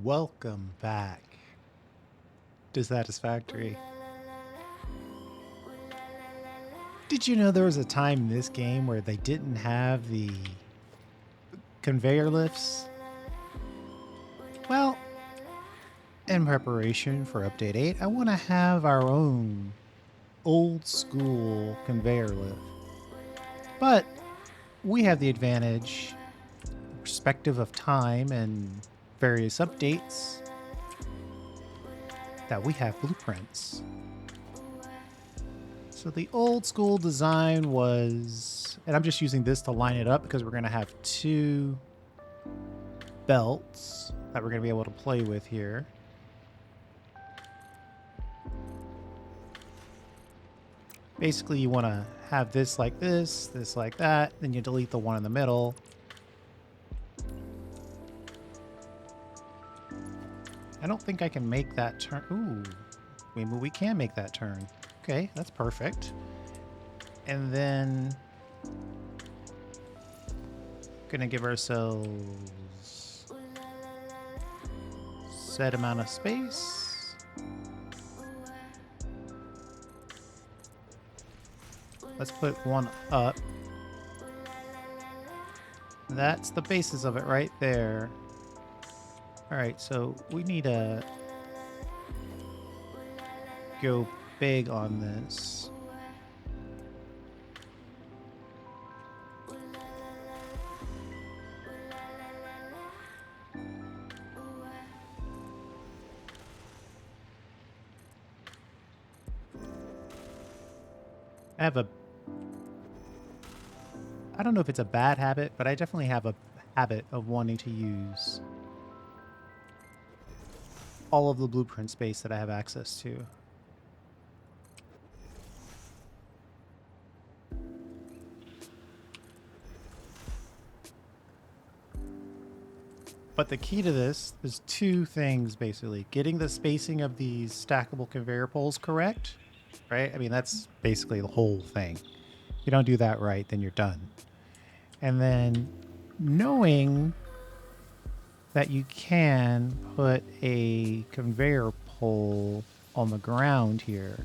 Welcome back to Satisfactory. Did you know there was a time in this game where they didn't have the conveyor lifts? Well, in preparation for Update 8, I want to have our own old school conveyor lift. But we have the advantage, perspective of time and various updates, that we have blueprints. So the old school design was, and I'm just using this to line it up because we're going to have two belts that we're going to be able to play with here. Basically, you want to have this like this like that, then you delete the one in the middle. I don't think I can make that turn. Ooh, maybe we can make that turn. Okay, that's perfect. And then gonna give ourselves set amount of space. Let's put one up. That's the basis of it right there. All right, so we need to go big on this. I don't know if it's a bad habit, but I definitely have a habit of wanting to use all of the blueprint space that I have access to. But the key to this is two things, basically. Getting the spacing of these stackable conveyor poles correct, right? I mean, that's basically the whole thing. If you don't do that right, then you're done. And then knowing that you can put a conveyor pole on the ground here.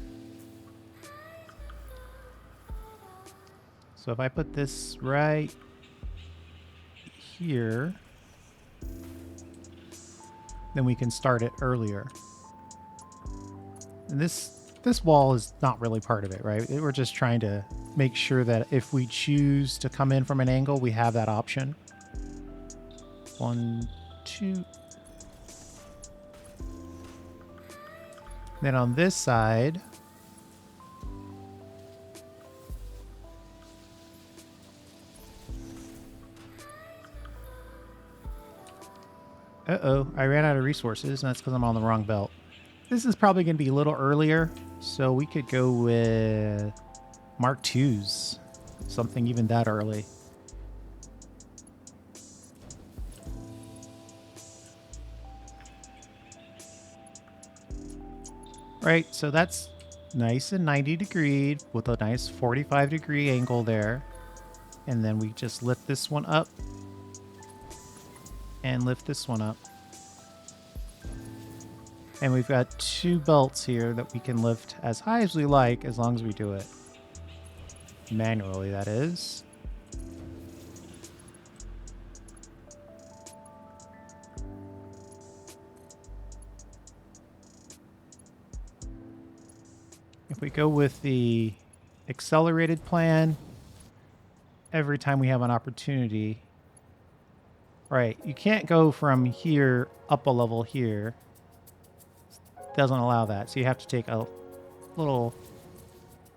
So if I put this right here, then we can start it earlier. And this wall is not really part of it, right? We're just trying to make sure that if we choose to come in from an angle, we have that option. 1, 2. Then on this side, I ran out of resources, and that's because I'm on the wrong belt. This is probably going to be a little earlier, so we could go with Mark IIs, something even that early. Right, so that's nice and 90 degree with a nice 45-degree angle there. And then we just lift this one up and lift this one up. And we've got two belts here that we can lift as high as we like, as long as we do it manually, that is. If we go with the accelerated plan, every time we have an opportunity, right, you can't go from here up a level here. Doesn't allow that. So you have to take a little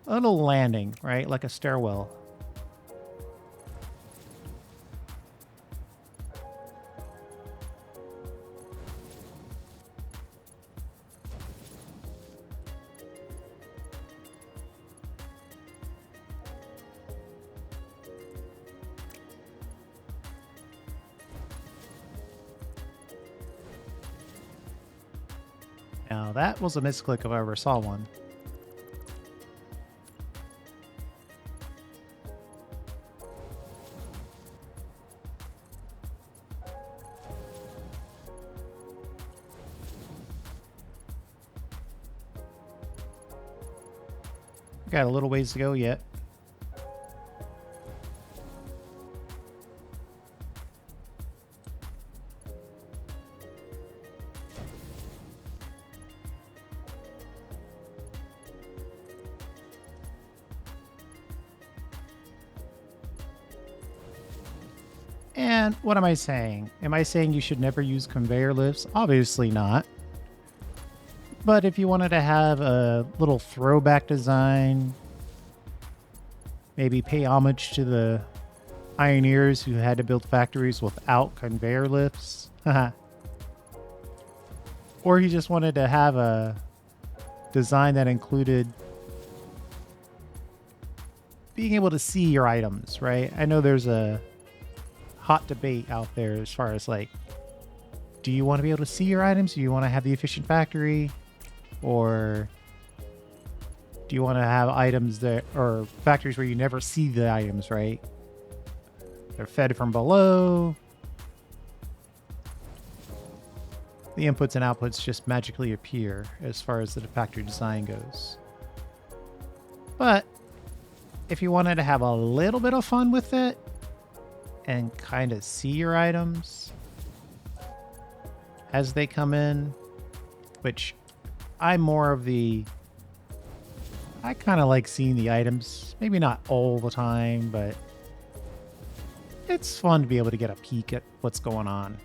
landing, right? Like a stairwell. Now that was a misclick if I ever saw one. Got a little ways to go yet. And what am I saying? Am I saying you should never use conveyor lifts? Obviously not. But if you wanted to have a little throwback design, maybe pay homage to the pioneers who had to build factories without conveyor lifts, or you just wanted to have a design that included being able to see your items, right? I know there's a hot debate out there as far as like, do you want to be able to see your items? Do you want to have the efficient factory? Or do you want to have items that, or factories where you never see the items, right? They're fed from below. The inputs and outputs just magically appear as far as the factory design goes. But if you wanted to have a little bit of fun with it and kind of see your items as they come in, which I'm more of I kind of like seeing the items, maybe not all the time, but it's fun to be able to get a peek at what's going on.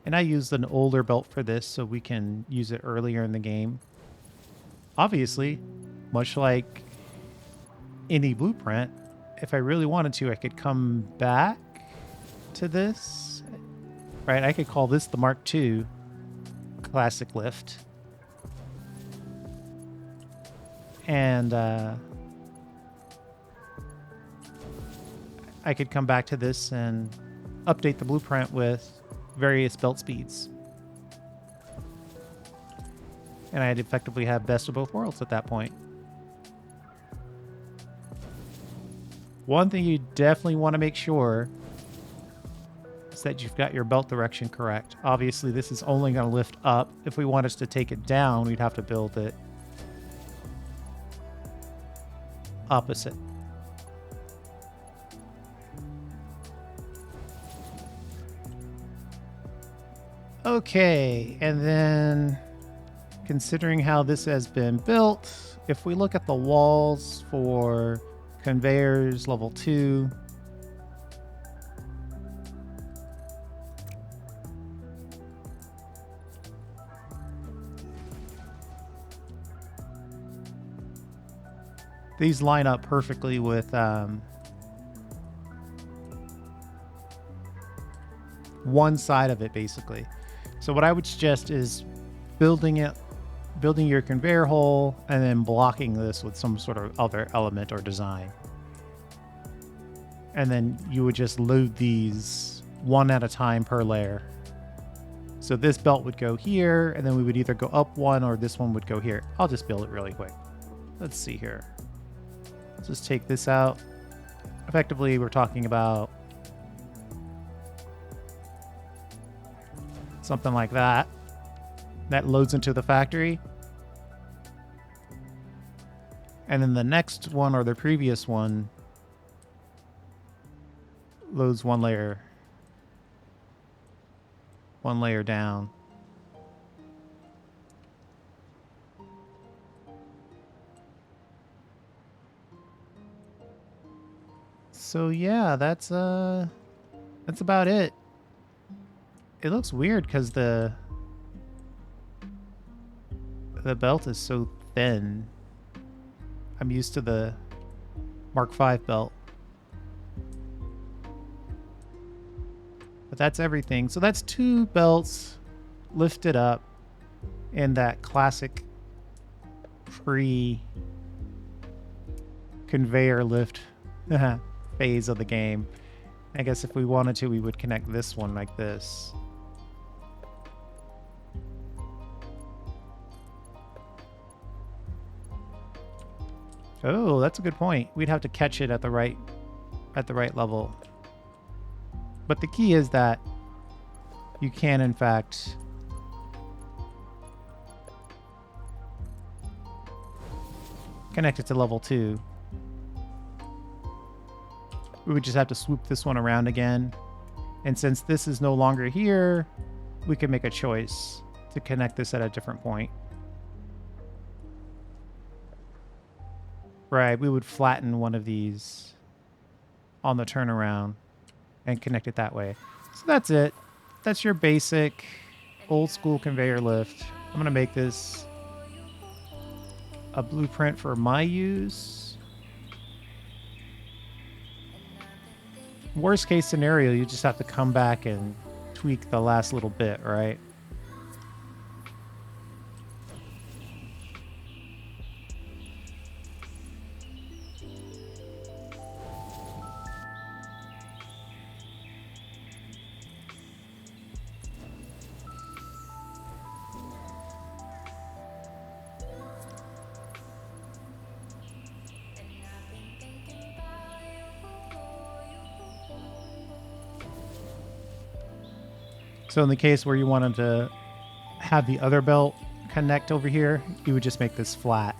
And I used an older belt for this so we can use it earlier in the game. Obviously, much like any blueprint, if I really wanted to, I could come back to this. Right, I could call this the Mark II classic lift. And I could come back to this and update the blueprint with various belt speeds. And I'd effectively have best of both worlds at that point. One thing you definitely want to make sure is that you've got your belt direction correct. Obviously, this is only going to lift up. If we want us to take it down, we'd have to build it opposite. Okay, and then considering how this has been built, if we look at the walls for conveyors level 2, these line up perfectly with one side of it, basically. So what I would suggest is building your conveyor hole and then blocking this with some sort of other element or design. And then you would just load these one at a time per layer. So this belt would go here, and then we would either go up one or this one would go here. I'll just build it really quick. Let's see here. Let's just take this out. Effectively, we're talking about something like that. That loads into the factory. And then the next one or the previous one loads one layer down. So yeah, that's about it. It looks weird because the belt is so thin. I'm used to the Mark V belt. But that's everything. So that's 2 belts lifted up in that classic pre-conveyor lift phase of the game. I guess if we wanted to, we would connect this one like this. Oh, that's a good point. We'd have to catch it at the right level. But the key is that you can, in fact, connect it to level 2. We would just have to swoop this one around again. And since this is no longer here, we can make a choice to connect this at a different point. Right, we would flatten one of these on the turnaround and connect it that way. So that's it. That's your basic old school conveyor lift. I'm going to make this a blueprint for my use. Worst case scenario, you just have to come back and tweak the last little bit, right? So in the case where you wanted to have the other belt connect over here, you would just make this flat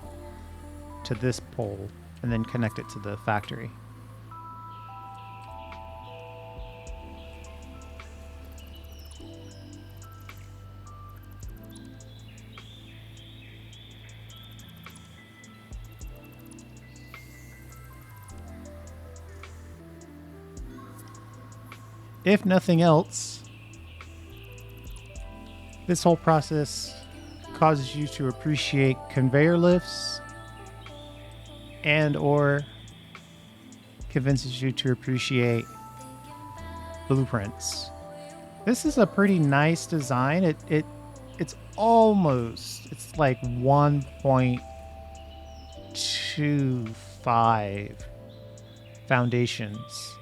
to this pole and then connect it to the factory. If nothing else, this whole process causes you to appreciate conveyor lifts and or convinces you to appreciate blueprints. This is a pretty nice design. It's like 1.25 foundations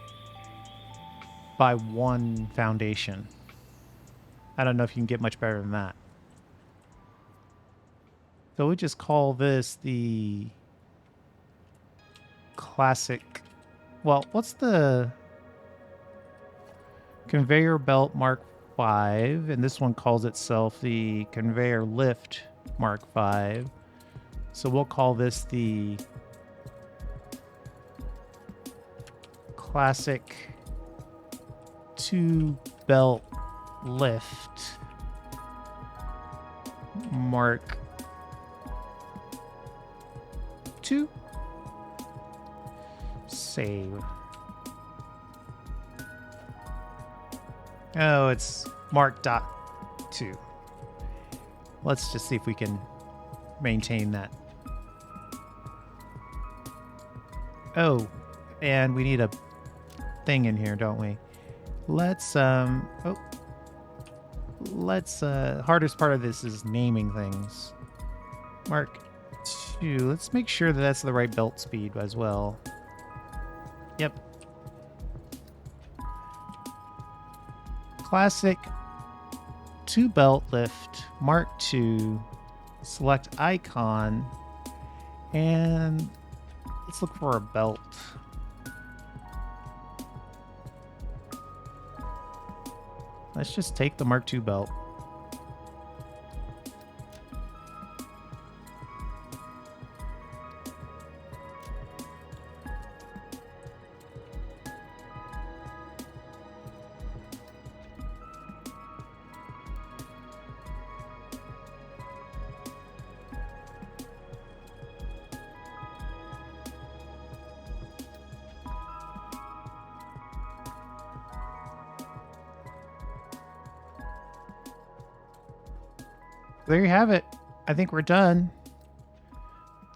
by one foundation. I don't know if you can get much better than that. So we just call this the classic. Well, what's the conveyor belt Mark 5? And this one calls itself the conveyor lift Mark 5. So we'll call this the classic 2-belt lift Mark 2. Save. Oh, it's Mark.2. Let's just see if we can maintain that. Oh, and we need a thing in here, don't we? Let's hardest part of this is naming things. Mark 2. Let's make sure that that's the right belt speed as well. Yep. Classic 2-belt lift Mark 2. Select icon. And let's look for a belt. Let's just take the Mark II belt. There you have it. I think we're done.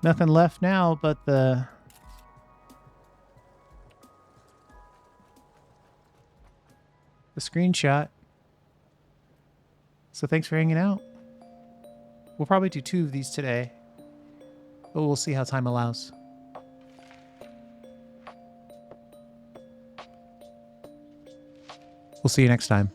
Nothing left now but the screenshot. So thanks for hanging out. We'll probably do 2 of these today, but we'll see how time allows. We'll see you next time.